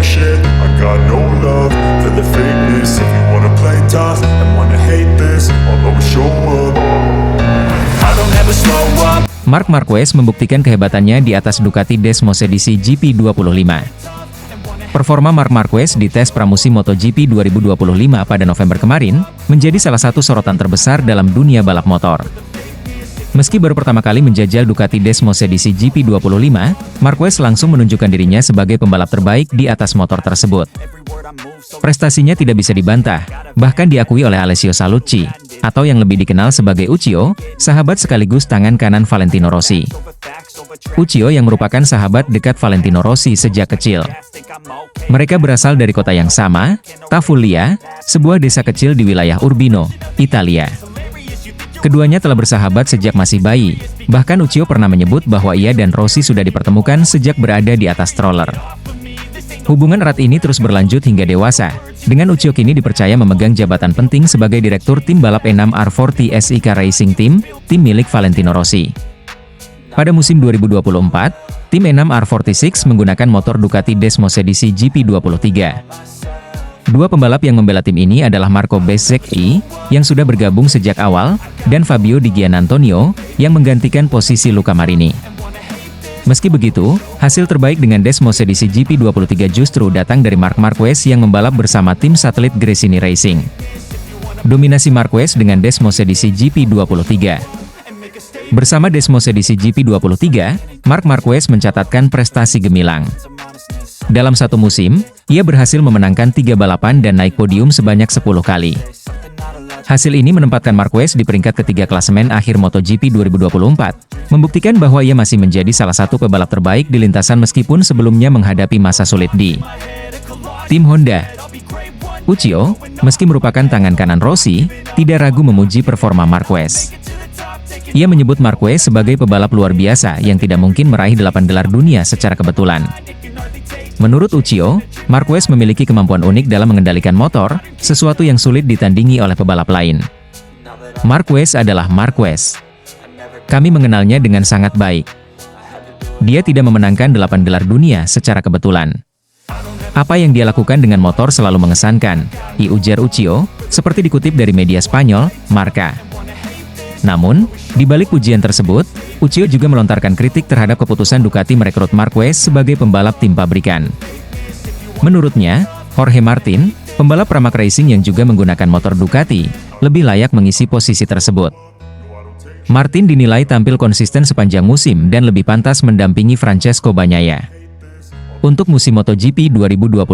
shit. I got no love for the fakeness. If you wanna play tough and wanna hate this, I'll always show up. I don't ever slow up. Marc Marquez membuktikan kehebatannya di atas Ducati Desmos edisi GP25. Performa Marc Marquez di tes pramusim MotoGP 2025 pada November kemarin, menjadi salah satu sorotan terbesar dalam dunia balap motor. Meski baru pertama kali menjajal Ducati Desmos edisi GP25, Marquez langsung menunjukkan dirinya sebagai pembalap terbaik di atas motor tersebut. Prestasinya tidak bisa dibantah, bahkan diakui oleh Alessio Sallucci, atau yang lebih dikenal sebagai Uccio, sahabat sekaligus tangan kanan Valentino Rossi. Uccio yang merupakan sahabat dekat Valentino Rossi sejak kecil. Mereka berasal dari kota yang sama, Tafullia, sebuah desa kecil di wilayah Urbino, Italia. Keduanya telah bersahabat sejak masih bayi, bahkan Uccio pernah menyebut bahwa ia dan Rossi sudah dipertemukan sejak berada di atas stroller. Hubungan erat ini terus berlanjut hingga dewasa, dengan Uccio kini dipercaya memegang jabatan penting sebagai direktur tim balap E6 R40 SIK Racing Team, tim milik Valentino Rossi. Pada musim 2024, tim E6 R46 menggunakan motor Ducati Desmos edisi GP23. Dua pembalap yang membela tim ini adalah Marco Bezzecchi, yang sudah bergabung sejak awal, dan Fabio Di Giannantonio, yang menggantikan posisi Luca Marini. Meski begitu, hasil terbaik dengan Desmos edisi GP23 justru datang dari Marc Marquez yang membalap bersama tim satelit Gresini Racing. Dominasi Marquez dengan Desmos edisi GP23. Bersama Desmos edisi GP23, Marc Marquez mencatatkan prestasi gemilang. Dalam satu musim, ia berhasil memenangkan 3 balapan dan naik podium sebanyak 10 kali. Hasil ini menempatkan Marquez di peringkat ketiga klasemen akhir MotoGP 2024, membuktikan bahwa ia masih menjadi salah satu pebalap terbaik di lintasan meskipun sebelumnya menghadapi masa sulit di tim Honda. Uccio, meski merupakan tangan kanan Rossi, tidak ragu memuji performa Marquez. Ia menyebut Marquez sebagai pebalap luar biasa yang tidak mungkin meraih 8 gelar dunia secara kebetulan. Menurut Uccio, Marquez memiliki kemampuan unik dalam mengendalikan motor, sesuatu yang sulit ditandingi oleh pebalap lain. Marquez adalah Marquez. Kami mengenalnya dengan sangat baik. Dia tidak memenangkan 8 gelar dunia secara kebetulan. Apa yang dia lakukan dengan motor selalu mengesankan, ujar Uccio, seperti dikutip dari media Spanyol, Marca. Namun, di balik pujian tersebut, Uccio juga melontarkan kritik terhadap keputusan Ducati merekrut Marquez sebagai pembalap tim pabrikan. Menurutnya, Jorge Martin, pembalap Pramac Racing yang juga menggunakan motor Ducati, lebih layak mengisi posisi tersebut. Martin dinilai tampil konsisten sepanjang musim dan lebih pantas mendampingi Francesco Bagnaia untuk musim MotoGP 2025.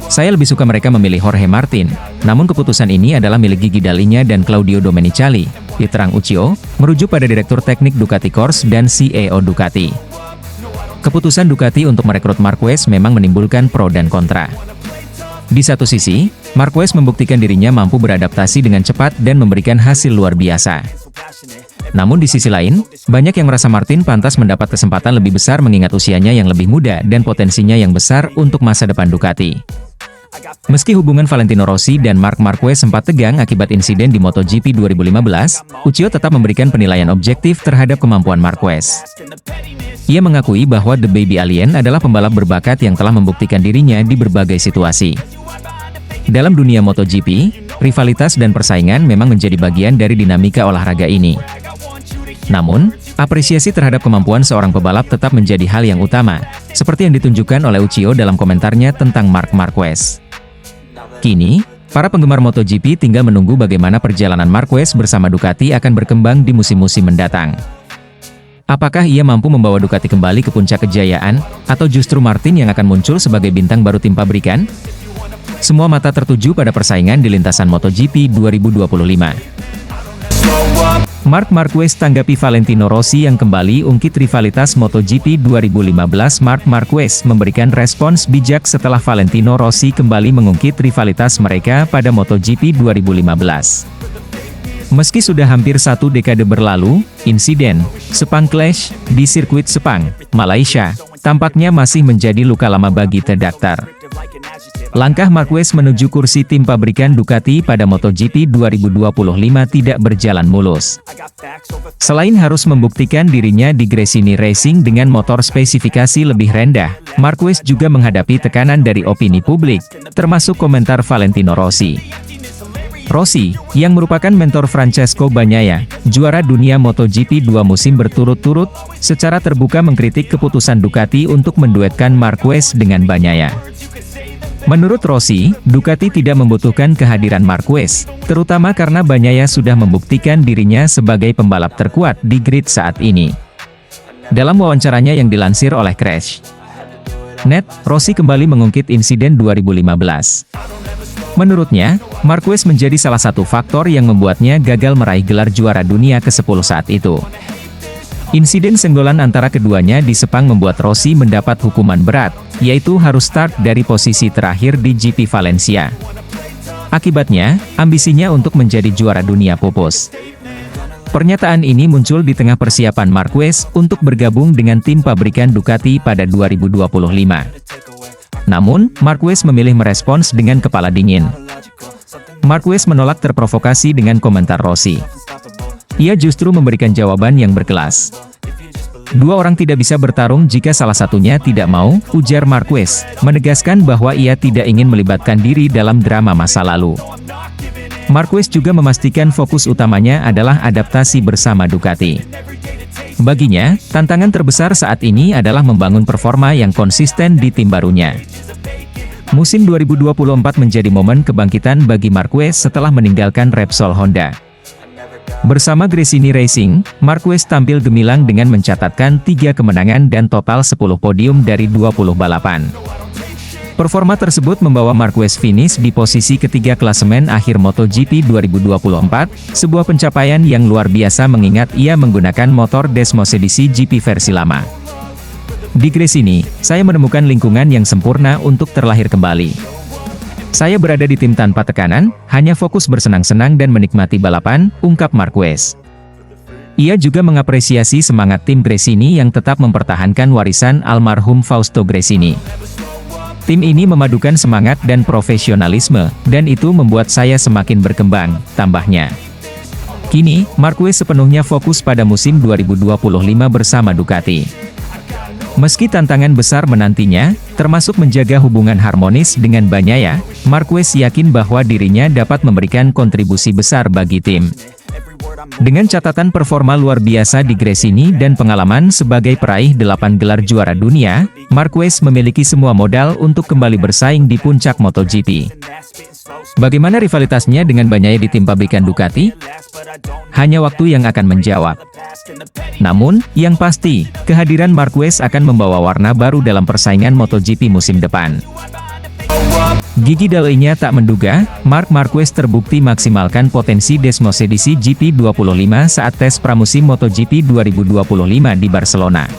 Saya lebih suka mereka memilih Jorge Martin, namun keputusan ini adalah milik Gigi Dall'Igna dan Claudio Domenicali, diterang Uccio, merujuk pada Direktur Teknik Ducati Corse dan CEO Ducati. Keputusan Ducati untuk merekrut Marquez memang menimbulkan pro dan kontra. Di satu sisi, Marquez membuktikan dirinya mampu beradaptasi dengan cepat dan memberikan hasil luar biasa. Namun di sisi lain, banyak yang merasa Martin pantas mendapat kesempatan lebih besar mengingat usianya yang lebih muda dan potensinya yang besar untuk masa depan Ducati. Meski hubungan Valentino Rossi dan Marc Marquez sempat tegang akibat insiden di MotoGP 2015, Uccio tetap memberikan penilaian objektif terhadap kemampuan Marquez. Ia mengakui bahwa The Baby Alien adalah pembalap berbakat yang telah membuktikan dirinya di berbagai situasi. Dalam dunia MotoGP, rivalitas dan persaingan memang menjadi bagian dari dinamika olahraga ini. Namun, apresiasi terhadap kemampuan seorang pebalap tetap menjadi hal yang utama, seperti yang ditunjukkan oleh Uccio dalam komentarnya tentang Marc Marquez. Kini, para penggemar MotoGP tinggal menunggu bagaimana perjalanan Marquez bersama Ducati akan berkembang di musim-musim mendatang. Apakah ia mampu membawa Ducati kembali ke puncak kejayaan, atau justru Martin yang akan muncul sebagai bintang baru tim pabrikan? Semua mata tertuju pada persaingan di lintasan MotoGP 2025. Marc Marquez tanggapi Valentino Rossi yang kembali ungkit rivalitas MotoGP 2015. Marc Marquez memberikan respons bijak setelah Valentino Rossi kembali mengungkit rivalitas mereka pada MotoGP 2015. Meski sudah hampir 1 dekade berlalu, insiden Sepang Clash di sirkuit Sepang, Malaysia, tampaknya masih menjadi luka lama bagi The Doctor. Langkah Marquez menuju kursi tim pabrikan Ducati pada MotoGP 2025 tidak berjalan mulus. Selain harus membuktikan dirinya di Gresini Racing dengan motor spesifikasi lebih rendah, Marquez juga menghadapi tekanan dari opini publik, termasuk komentar Valentino Rossi. Rossi, yang merupakan mentor Francesco Bagnaia, juara dunia MotoGP 2 musim berturut-turut, secara terbuka mengkritik keputusan Ducati untuk menduetkan Marquez dengan Bagnaia. Menurut Rossi, Ducati tidak membutuhkan kehadiran Marquez, terutama karena Bagnaia sudah membuktikan dirinya sebagai pembalap terkuat di grid saat ini. Dalam wawancaranya yang dilansir oleh Crash.net, Rossi kembali mengungkit insiden 2015. Menurutnya, Marquez menjadi salah satu faktor yang membuatnya gagal meraih gelar juara dunia ke-10 saat itu. Insiden senggolan antara keduanya di Sepang membuat Rossi mendapat hukuman berat, yaitu harus start dari posisi terakhir di GP Valencia. Akibatnya, ambisinya untuk menjadi juara dunia pupus. Pernyataan ini muncul di tengah persiapan Marquez untuk bergabung dengan tim pabrikan Ducati pada 2025. Namun, Marquez memilih merespons dengan kepala dingin. Marquez menolak terprovokasi dengan komentar Rossi. Ia justru memberikan jawaban yang berkelas. Dua orang tidak bisa bertarung jika salah satunya tidak mau, ujar Marquez, menegaskan bahwa ia tidak ingin melibatkan diri dalam drama masa lalu. Marquez juga memastikan fokus utamanya adalah adaptasi bersama Ducati. Baginya, tantangan terbesar saat ini adalah membangun performa yang konsisten di tim barunya. Musim 2024 menjadi momen kebangkitan bagi Marquez setelah meninggalkan Repsol Honda. Bersama Gresini Racing, Marquez tampil gemilang dengan mencatatkan 3 kemenangan dan total 10 podium dari 20 balapan. Performa tersebut membawa Marquez finish di posisi ketiga klasemen akhir MotoGP 2024, sebuah pencapaian yang luar biasa mengingat ia menggunakan motor Desmosedici GP versi lama. Di Gresini, saya menemukan lingkungan yang sempurna untuk terlahir kembali. Saya berada di tim tanpa tekanan, hanya fokus bersenang-senang dan menikmati balapan, ungkap Marquez. Ia juga mengapresiasi semangat tim Gresini yang tetap mempertahankan warisan almarhum Fausto Gresini. Tim ini memadukan semangat dan profesionalisme, dan itu membuat saya semakin berkembang, tambahnya. Kini, Marquez sepenuhnya fokus pada musim 2025 bersama Ducati. Meski tantangan besar menantinya, termasuk menjaga hubungan harmonis dengan Bagnaia, Marquez yakin bahwa dirinya dapat memberikan kontribusi besar bagi tim. Dengan catatan performa luar biasa di Gresini dan pengalaman sebagai peraih 8 gelar juara dunia, Marquez memiliki semua modal untuk kembali bersaing di puncak MotoGP. Bagaimana rivalitasnya dengan Bagnaia di tim pabrikan Ducati? Hanya waktu yang akan menjawab. Namun, yang pasti, kehadiran Marquez akan membawa warna baru dalam persaingan MotoGP musim depan. Gigi Dall'Igna tak menduga, Marc Marquez terbukti maksimalkan potensi Desmosedici GP25 saat tes pramusim MotoGP 2025 di Barcelona.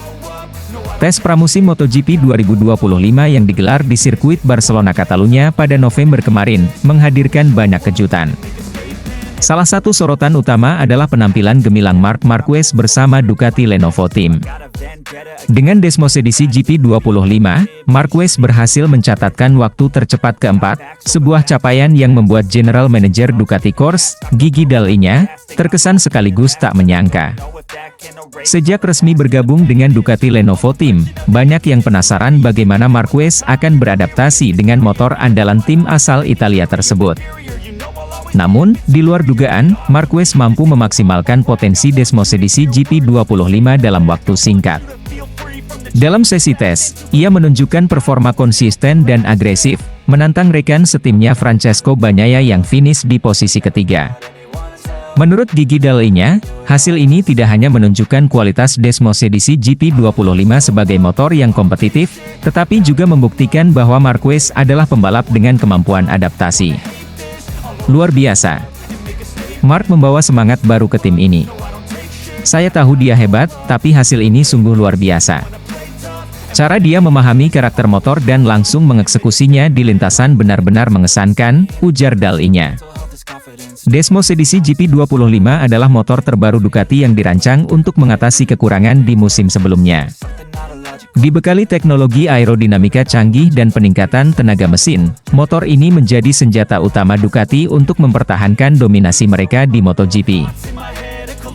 Tes pramusim MotoGP 2025 yang digelar di sirkuit Barcelona Catalunya pada November kemarin, menghadirkan banyak kejutan. Salah satu sorotan utama adalah penampilan gemilang Marc Marquez bersama Ducati Lenovo Team. Dengan Desmosedici GP25, Marquez berhasil mencatatkan waktu tercepat keempat, sebuah capaian yang membuat General Manager Ducati Corse, Gigi Dall'Igna, terkesan sekaligus tak menyangka. Sejak resmi bergabung dengan Ducati Lenovo Team, banyak yang penasaran bagaimana Marquez akan beradaptasi dengan motor andalan tim asal Italia tersebut. Namun, di luar dugaan, Marquez mampu memaksimalkan potensi Desmosedici GP25 dalam waktu singkat. Dalam sesi tes, ia menunjukkan performa konsisten dan agresif, menantang rekan setimnya Francesco Bagnaia yang finish di posisi ketiga. Menurut Gigi Dall'Igna, hasil ini tidak hanya menunjukkan kualitas Desmosedici GP25 sebagai motor yang kompetitif, tetapi juga membuktikan bahwa Marquez adalah pembalap dengan kemampuan adaptasi. Luar biasa. Marc membawa semangat baru ke tim ini. Saya tahu dia hebat, tapi hasil ini sungguh luar biasa. Cara dia memahami karakter motor dan langsung mengeksekusinya di lintasan benar-benar mengesankan, ujar Dall'Igna. Desmosedici GP25 adalah motor terbaru Ducati yang dirancang untuk mengatasi kekurangan di musim sebelumnya. Dibekali teknologi aerodinamika canggih dan peningkatan tenaga mesin, motor ini menjadi senjata utama Ducati untuk mempertahankan dominasi mereka di MotoGP.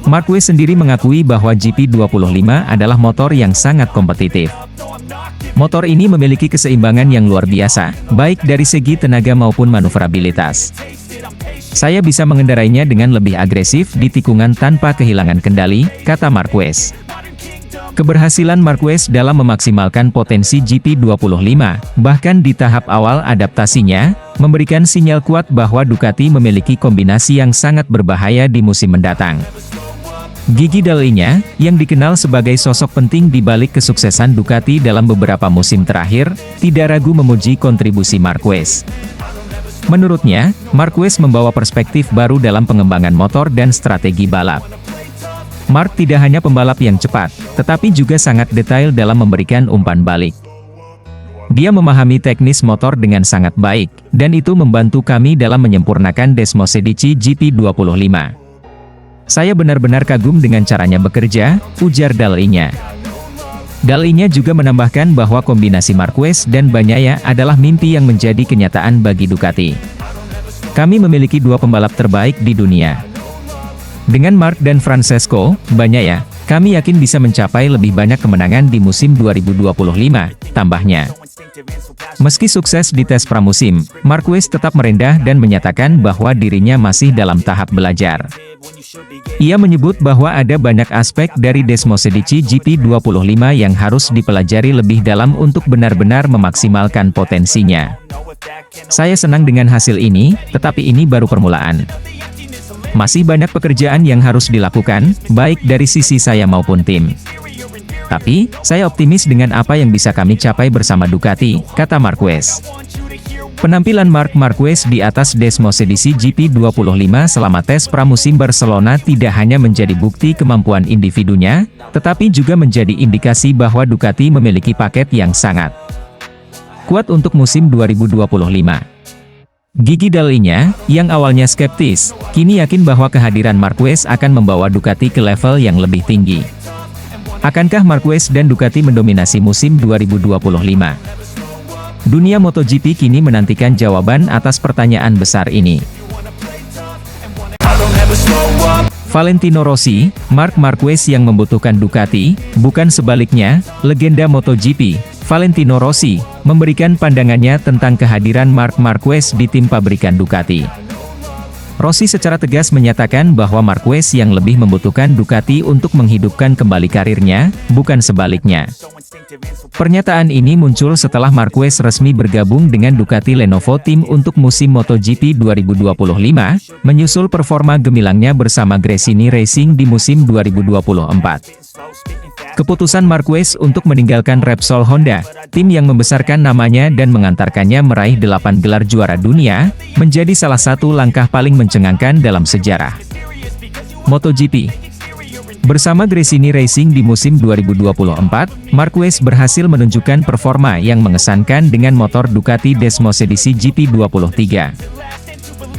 Marquez sendiri mengakui bahwa GP25 adalah motor yang sangat kompetitif. Motor ini memiliki keseimbangan yang luar biasa, baik dari segi tenaga maupun manuverabilitas. Saya bisa mengendarainya dengan lebih agresif di tikungan tanpa kehilangan kendali, kata Marquez. Keberhasilan Marquez dalam memaksimalkan potensi GP25, bahkan di tahap awal adaptasinya, memberikan sinyal kuat bahwa Ducati memiliki kombinasi yang sangat berbahaya di musim mendatang. Gigi Dall'Igna, yang dikenal sebagai sosok penting di balik kesuksesan Ducati dalam beberapa musim terakhir, tidak ragu memuji kontribusi Marquez. Menurutnya, Marquez membawa perspektif baru dalam pengembangan motor dan strategi balap. Mark tidak hanya pembalap yang cepat, tetapi juga sangat detail dalam memberikan umpan balik. Dia memahami teknis motor dengan sangat baik, dan itu membantu kami dalam menyempurnakan Desmosedici GP25. Saya benar-benar kagum dengan caranya bekerja, ujar Dall'Igna. Dall'Igna juga menambahkan bahwa kombinasi Marquez dan Bagnaia adalah mimpi yang menjadi kenyataan bagi Ducati. Kami memiliki dua pembalap terbaik di dunia. Dengan Mark dan Francesco Bagnaia, kami yakin bisa mencapai lebih banyak kemenangan di musim 2025, tambahnya. Meski sukses di tes pramusim, Marquez tetap merendah dan menyatakan bahwa dirinya masih dalam tahap belajar. Ia menyebut bahwa ada banyak aspek dari Desmosedici GP25 yang harus dipelajari lebih dalam untuk benar-benar memaksimalkan potensinya. Saya senang dengan hasil ini, tetapi ini baru permulaan. Masih banyak pekerjaan yang harus dilakukan, baik dari sisi saya maupun tim. Tapi, saya optimis dengan apa yang bisa kami capai bersama Ducati, kata Marquez. Penampilan Marc Marquez di atas Desmosedici GP25 selama tes pramusim Barcelona tidak hanya menjadi bukti kemampuan individunya, tetapi juga menjadi indikasi bahwa Ducati memiliki paket yang sangat kuat untuk musim 2025. Gigi Dall'Igna, yang awalnya skeptis, kini yakin bahwa kehadiran Marquez akan membawa Ducati ke level yang lebih tinggi. Akankah Marquez dan Ducati mendominasi musim 2025? Dunia MotoGP kini menantikan jawaban atas pertanyaan besar ini. Valentino Rossi, Marc Marquez yang membutuhkan Ducati, bukan sebaliknya, legenda MotoGP, Valentino Rossi, memberikan pandangannya tentang kehadiran Marc Marquez di tim pabrikan Ducati. Rossi secara tegas menyatakan bahwa Marquez yang lebih membutuhkan Ducati untuk menghidupkan kembali karirnya, bukan sebaliknya. Pernyataan ini muncul setelah Marquez resmi bergabung dengan Ducati Lenovo Team untuk musim MotoGP 2025, menyusul performa gemilangnya bersama Gresini Racing di musim 2024. Keputusan Marquez untuk meninggalkan Repsol Honda, tim yang membesarkan namanya dan mengantarkannya meraih 8 gelar juara dunia, menjadi salah satu langkah paling mencengangkan dalam sejarah MotoGP. Bersama Gresini Racing di musim 2024, Marquez berhasil menunjukkan performa yang mengesankan dengan motor Ducati Desmosedici GP23.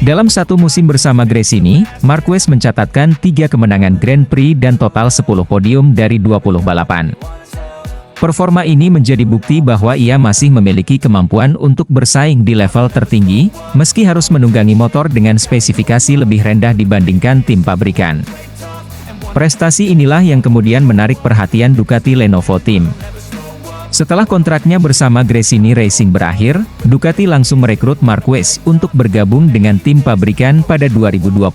Dalam satu musim bersama Gresini, Marquez mencatatkan 3 kemenangan Grand Prix dan total 10 podium dari 20 balapan. Performa ini menjadi bukti bahwa ia masih memiliki kemampuan untuk bersaing di level tertinggi, meski harus menunggangi motor dengan spesifikasi lebih rendah dibandingkan tim pabrikan. Prestasi inilah yang kemudian menarik perhatian Ducati Lenovo Team. Setelah kontraknya bersama Gresini Racing berakhir, Ducati langsung merekrut Marquez untuk bergabung dengan tim pabrikan pada 2025.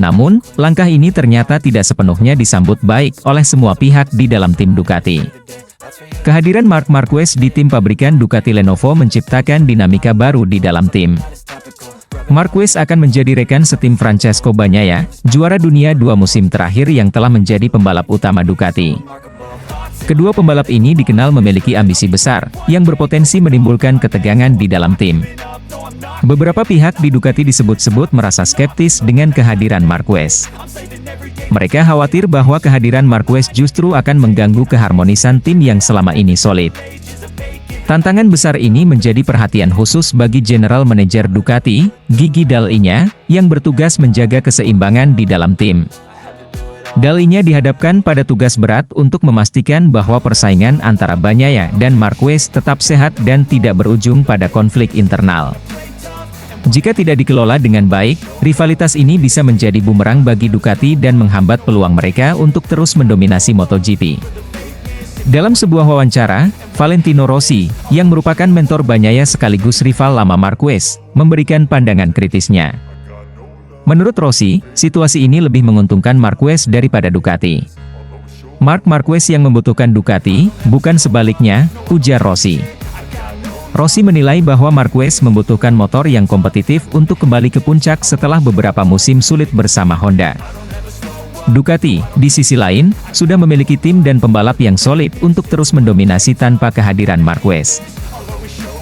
Namun, langkah ini ternyata tidak sepenuhnya disambut baik oleh semua pihak di dalam tim Ducati. Kehadiran Marc Marquez di tim pabrikan Ducati Lenovo menciptakan dinamika baru di dalam tim. Marquez akan menjadi rekan setim Francesco Bagnaia, juara dunia 2 musim terakhir yang telah menjadi pembalap utama Ducati. Kedua pembalap ini dikenal memiliki ambisi besar, yang berpotensi menimbulkan ketegangan di dalam tim. Beberapa pihak di Ducati disebut-sebut merasa skeptis dengan kehadiran Marquez. Mereka khawatir bahwa kehadiran Marquez justru akan mengganggu keharmonisan tim yang selama ini solid. Tantangan besar ini menjadi perhatian khusus bagi General Manager Ducati, Gigi Dall'Igna, yang bertugas menjaga keseimbangan di dalam tim. Dalinya dihadapkan pada tugas berat untuk memastikan bahwa persaingan antara Bagnaia dan Marquez tetap sehat dan tidak berujung pada konflik internal. Jika tidak dikelola dengan baik, rivalitas ini bisa menjadi bumerang bagi Ducati dan menghambat peluang mereka untuk terus mendominasi MotoGP. Dalam sebuah wawancara, Valentino Rossi, yang merupakan mentor Bagnaia sekaligus rival lama Marquez, memberikan pandangan kritisnya. Menurut Rossi, situasi ini lebih menguntungkan Marquez daripada Ducati. Marc Marquez yang membutuhkan Ducati, bukan sebaliknya, ujar Rossi. Rossi menilai bahwa Marquez membutuhkan motor yang kompetitif untuk kembali ke puncak setelah beberapa musim sulit bersama Honda. Ducati, di sisi lain, sudah memiliki tim dan pembalap yang solid untuk terus mendominasi tanpa kehadiran Marquez.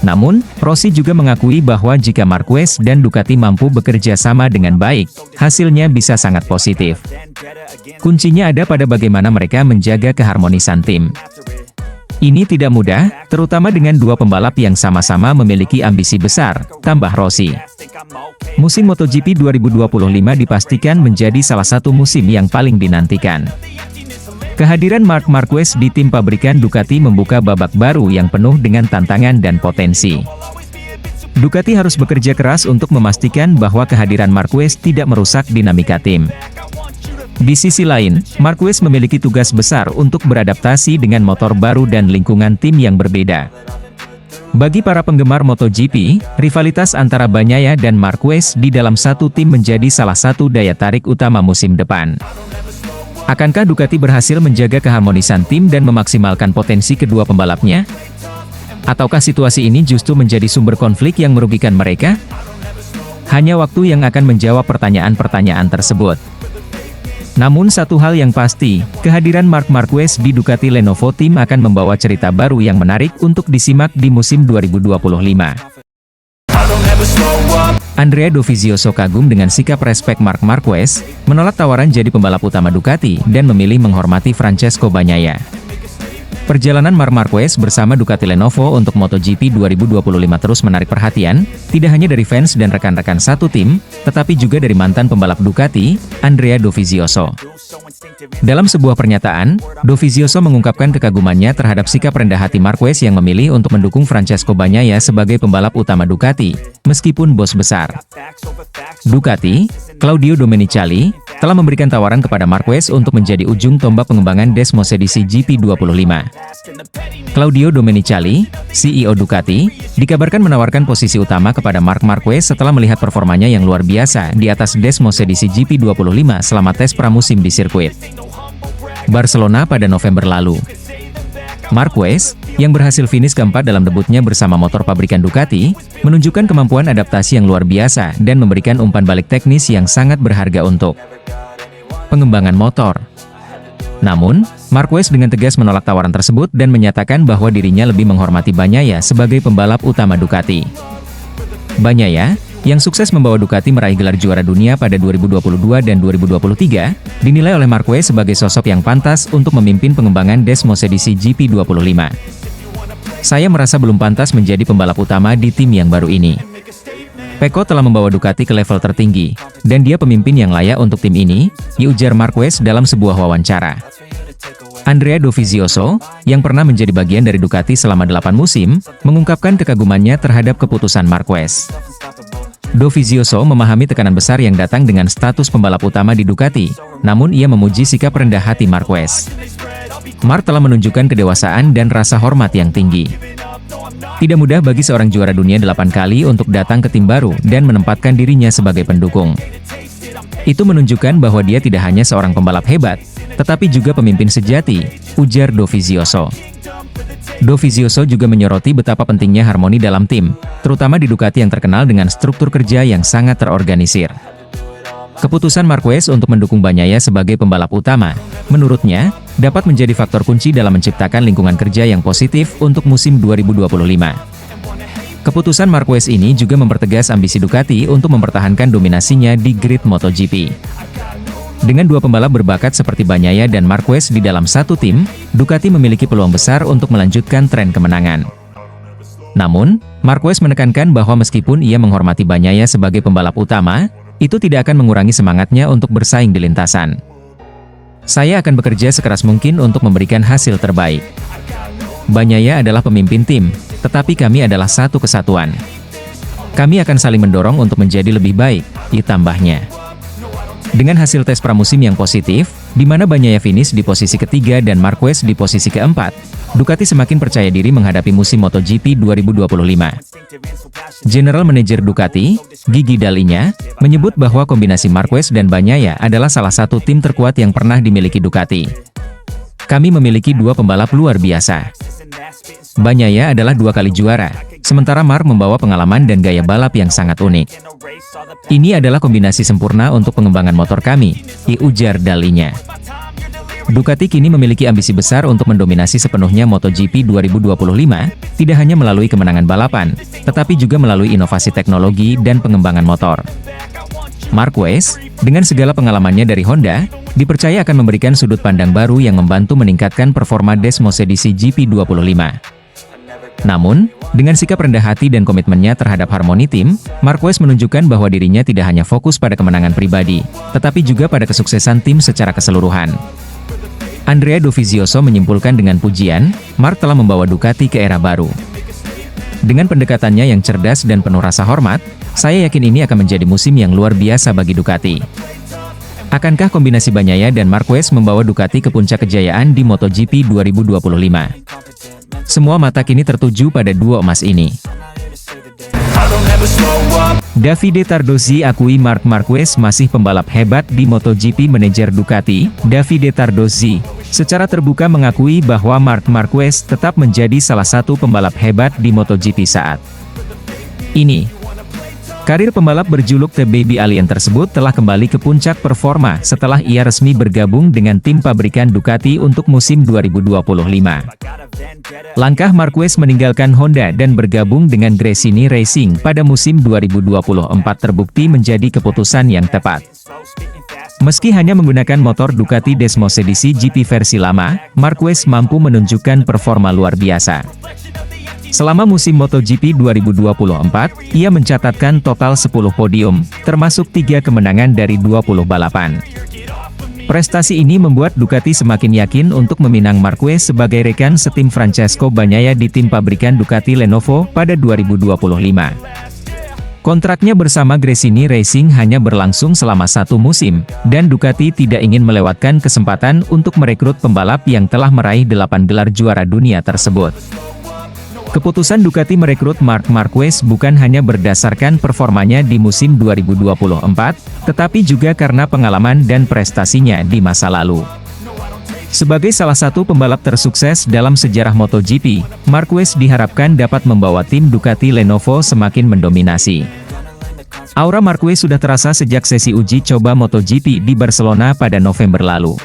Namun, Rossi juga mengakui bahwa jika Marquez dan Ducati mampu bekerja sama dengan baik, hasilnya bisa sangat positif. Kuncinya ada pada bagaimana mereka menjaga keharmonisan tim. Ini tidak mudah, terutama dengan dua pembalap yang sama-sama memiliki ambisi besar, tambah Rossi. Musim MotoGP 2025 dipastikan menjadi salah satu musim yang paling dinantikan. Kehadiran Marc Marquez di tim pabrikan Ducati membuka babak baru yang penuh dengan tantangan dan potensi. Ducati harus bekerja keras untuk memastikan bahwa kehadiran Marquez tidak merusak dinamika tim. Di sisi lain, Marquez memiliki tugas besar untuk beradaptasi dengan motor baru dan lingkungan tim yang berbeda. Bagi para penggemar MotoGP, rivalitas antara Bagnaia dan Marquez di dalam satu tim menjadi salah satu daya tarik utama musim depan. Akankah Ducati berhasil menjaga keharmonisan tim dan memaksimalkan potensi kedua pembalapnya? Ataukah situasi ini justru menjadi sumber konflik yang merugikan mereka? Hanya waktu yang akan menjawab pertanyaan-pertanyaan tersebut. Namun satu hal yang pasti, kehadiran Marc Marquez di Ducati Lenovo Team akan membawa cerita baru yang menarik untuk disimak di musim 2025. Andrea Dovizioso kagum dengan sikap respek Marc Marquez, menolak tawaran jadi pembalap utama Ducati dan memilih menghormati Francesco Bagnaia. Perjalanan Marc Marquez bersama Ducati Lenovo untuk MotoGP 2025 terus menarik perhatian, tidak hanya dari fans dan rekan-rekan satu tim, tetapi juga dari mantan pembalap Ducati, Andrea Dovizioso. Dalam sebuah pernyataan, Dovizioso mengungkapkan kekagumannya terhadap sikap rendah hati Marquez yang memilih untuk mendukung Francesco Bagnaia sebagai pembalap utama Ducati, meskipun bos besar Ducati, Claudio Domenicali, telah memberikan tawaran kepada Marquez untuk menjadi ujung tombak pengembangan Desmosedici GP25. Claudio Domenicali, CEO Ducati, dikabarkan menawarkan posisi utama kepada Marc Marquez setelah melihat performanya yang luar biasa di atas Desmosedici GP25 selama tes pramusim di sirkuit Barcelona pada November lalu. Marquez, yang berhasil finish keempat dalam debutnya bersama motor pabrikan Ducati, menunjukkan kemampuan adaptasi yang luar biasa dan memberikan umpan balik teknis yang sangat berharga untuk pengembangan motor. Namun, Marquez dengan tegas menolak tawaran tersebut dan menyatakan bahwa dirinya lebih menghormati Bagnaia sebagai pembalap utama Ducati. Bagnaia, yang sukses membawa Ducati meraih gelar juara dunia pada 2022 dan 2023, dinilai oleh Marquez sebagai sosok yang pantas untuk memimpin pengembangan Desmosedici GP25. Saya merasa belum pantas menjadi pembalap utama di tim yang baru ini. Pecco telah membawa Ducati ke level tertinggi, dan dia pemimpin yang layak untuk tim ini, diujar Marquez dalam sebuah wawancara. Andrea Dovizioso, yang pernah menjadi bagian dari Ducati selama 8 musim, mengungkapkan kekagumannya terhadap keputusan Marquez. Dovizioso memahami tekanan besar yang datang dengan status pembalap utama di Ducati, namun ia memuji sikap rendah hati Marquez. Marc telah menunjukkan kedewasaan dan rasa hormat yang tinggi. Tidak mudah bagi seorang juara dunia 8 kali untuk datang ke tim baru dan menempatkan dirinya sebagai pendukung. Itu menunjukkan bahwa dia tidak hanya seorang pembalap hebat, tetapi juga pemimpin sejati, ujar Dovizioso. Dovizioso juga menyoroti betapa pentingnya harmoni dalam tim, terutama di Ducati yang terkenal dengan struktur kerja yang sangat terorganisir. Keputusan Marquez untuk mendukung Bagnaia sebagai pembalap utama, menurutnya, dapat menjadi faktor kunci dalam menciptakan lingkungan kerja yang positif untuk musim 2025. Keputusan Marquez ini juga mempertegas ambisi Ducati untuk mempertahankan dominasinya di grid MotoGP. Dengan dua pembalap berbakat seperti Bagnaia dan Marquez di dalam satu tim, Ducati memiliki peluang besar untuk melanjutkan tren kemenangan. Namun, Marquez menekankan bahwa meskipun ia menghormati Bagnaia sebagai pembalap utama, itu tidak akan mengurangi semangatnya untuk bersaing di lintasan. Saya akan bekerja sekeras mungkin untuk memberikan hasil terbaik. Bagnaia adalah pemimpin tim, tetapi kami adalah satu kesatuan. Kami akan saling mendorong untuk menjadi lebih baik, ditambahnya. Dengan hasil tes pramusim yang positif, di mana Bagnaia finish di posisi ketiga dan Marquez di posisi keempat, Ducati semakin percaya diri menghadapi musim MotoGP 2025. General Manager Ducati, Gigi Dall'Igna, menyebut bahwa kombinasi Marquez dan Bagnaia adalah salah satu tim terkuat yang pernah dimiliki Ducati. Kami memiliki dua pembalap luar biasa. Bagnaia adalah 2 kali juara, sementara Marc membawa pengalaman dan gaya balap yang sangat unik. Ini adalah kombinasi sempurna untuk pengembangan motor kami, ujar Dall'Igna. Ducati kini memiliki ambisi besar untuk mendominasi sepenuhnya MotoGP 2025, tidak hanya melalui kemenangan balapan, tetapi juga melalui inovasi teknologi dan pengembangan motor. Marquez, dengan segala pengalamannya dari Honda, dipercaya akan memberikan sudut pandang baru yang membantu meningkatkan performa Desmosedici GP25. Namun, dengan sikap rendah hati dan komitmennya terhadap harmoni tim, Marquez menunjukkan bahwa dirinya tidak hanya fokus pada kemenangan pribadi, tetapi juga pada kesuksesan tim secara keseluruhan. Andrea Dovizioso menyimpulkan dengan pujian, Marc telah membawa Ducati ke era baru. Dengan pendekatannya yang cerdas dan penuh rasa hormat, saya yakin ini akan menjadi musim yang luar biasa bagi Ducati. Akankah kombinasi Bagnaia dan Marquez membawa Ducati ke puncak kejayaan di MotoGP 2025? Semua mata kini tertuju pada duo emas ini. Davide Tardozzi akui Marc Marquez masih pembalap hebat di MotoGP. Manajer Ducati, Davide Tardozzi, secara terbuka mengakui bahwa Marc Marquez tetap menjadi salah satu pembalap hebat di MotoGP saat ini. Karir pembalap berjuluk The Baby Alien tersebut telah kembali ke puncak performa setelah ia resmi bergabung dengan tim pabrikan Ducati untuk musim 2025. Langkah Marquez meninggalkan Honda dan bergabung dengan Gresini Racing pada musim 2024 terbukti menjadi keputusan yang tepat. Meski hanya menggunakan motor Ducati Desmosedici GP versi lama, Marquez mampu menunjukkan performa luar biasa. Selama musim MotoGP 2024, ia mencatatkan total 10 podium, termasuk 3 kemenangan dari 20 balapan. Prestasi ini membuat Ducati semakin yakin untuk meminang Marquez sebagai rekan setim Francesco Bagnaia di tim pabrikan Ducati Lenovo pada 2025. Kontraknya bersama Gresini Racing hanya berlangsung selama 1 musim, dan Ducati tidak ingin melewatkan kesempatan untuk merekrut pembalap yang telah meraih 8 gelar juara dunia tersebut. Keputusan Ducati merekrut Marc Marquez bukan hanya berdasarkan performanya di musim 2024, tetapi juga karena pengalaman dan prestasinya di masa lalu. Sebagai salah satu pembalap tersukses dalam sejarah MotoGP, Marquez diharapkan dapat membawa tim Ducati Lenovo semakin mendominasi. Aura Marquez sudah terasa sejak sesi uji coba MotoGP di Barcelona pada November lalu.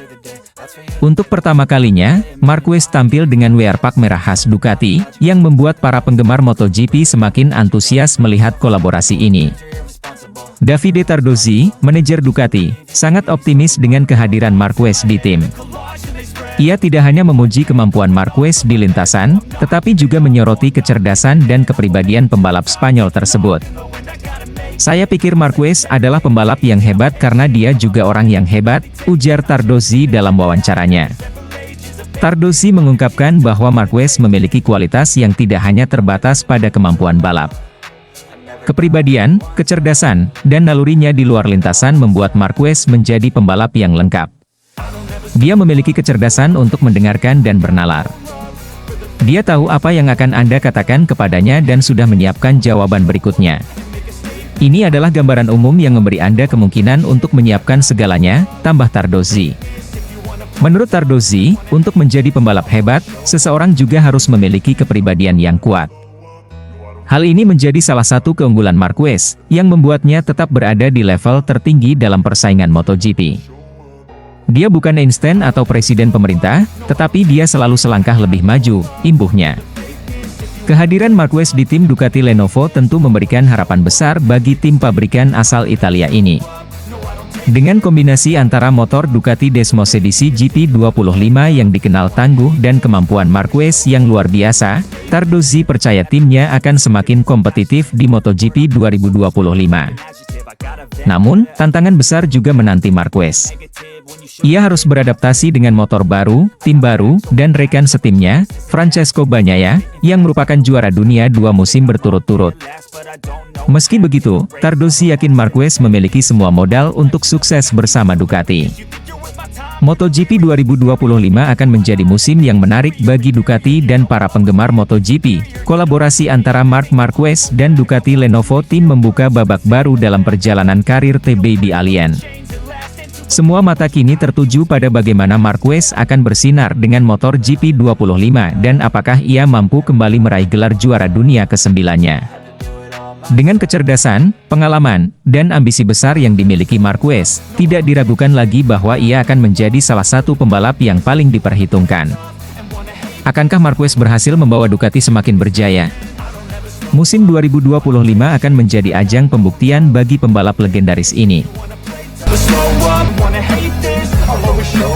Untuk pertama kalinya, Marquez tampil dengan wearpack merah khas Ducati, yang membuat para penggemar MotoGP semakin antusias melihat kolaborasi ini. Davide Tardozzi, manajer Ducati, sangat optimis dengan kehadiran Marquez di tim. Ia tidak hanya memuji kemampuan Marquez di lintasan, tetapi juga menyoroti kecerdasan dan kepribadian pembalap Spanyol tersebut. Saya pikir Marquez adalah pembalap yang hebat karena dia juga orang yang hebat, ujar Tardozzi dalam wawancaranya. Tardozzi mengungkapkan bahwa Marquez memiliki kualitas yang tidak hanya terbatas pada kemampuan balap. Kepribadian, kecerdasan, dan nalurinya di luar lintasan membuat Marquez menjadi pembalap yang lengkap. Dia memiliki kecerdasan untuk mendengarkan dan bernalar. Dia tahu apa yang akan Anda katakan kepadanya dan sudah menyiapkan jawaban berikutnya. Ini adalah gambaran umum yang memberi Anda kemungkinan untuk menyiapkan segalanya, tambah Tardozzi. Menurut Tardozzi, untuk menjadi pembalap hebat, seseorang juga harus memiliki kepribadian yang kuat. Hal ini menjadi salah satu keunggulan Marquez, yang membuatnya tetap berada di level tertinggi dalam persaingan MotoGP. Dia bukan Einstein atau presiden pemerintah, tetapi dia selalu selangkah lebih maju, imbuhnya. Kehadiran Marquez di tim Ducati Lenovo tentu memberikan harapan besar bagi tim pabrikan asal Italia ini. Dengan kombinasi antara motor Ducati Desmos edisi GP25 yang dikenal tangguh dan kemampuan Marquez yang luar biasa, Tardozzi percaya timnya akan semakin kompetitif di MotoGP 2025. Namun, tantangan besar juga menanti Marquez. Ia harus beradaptasi dengan motor baru, tim baru, dan rekan setimnya, Francesco Bagnaia, yang merupakan juara dunia 2 musim berturut-turut. Meski begitu, Tardozzi yakin Marquez memiliki semua modal untuk sukses bersama Ducati. MotoGP 2025 akan menjadi musim yang menarik bagi Ducati dan para penggemar MotoGP. Kolaborasi antara Marc Marquez dan Ducati Lenovo Team membuka babak baru dalam perjalanan karir The Baby Alien. Semua mata kini tertuju pada bagaimana Marquez akan bersinar dengan motor GP25 dan apakah ia mampu kembali meraih gelar juara dunia ke-9-nya. Dengan kecerdasan, pengalaman, dan ambisi besar yang dimiliki Marquez, tidak diragukan lagi bahwa ia akan menjadi salah satu pembalap yang paling diperhitungkan. Akankah Marquez berhasil membawa Ducati semakin berjaya? Musim 2025 akan menjadi ajang pembuktian bagi pembalap legendaris ini. Slow up, wanna hate this, I'll always show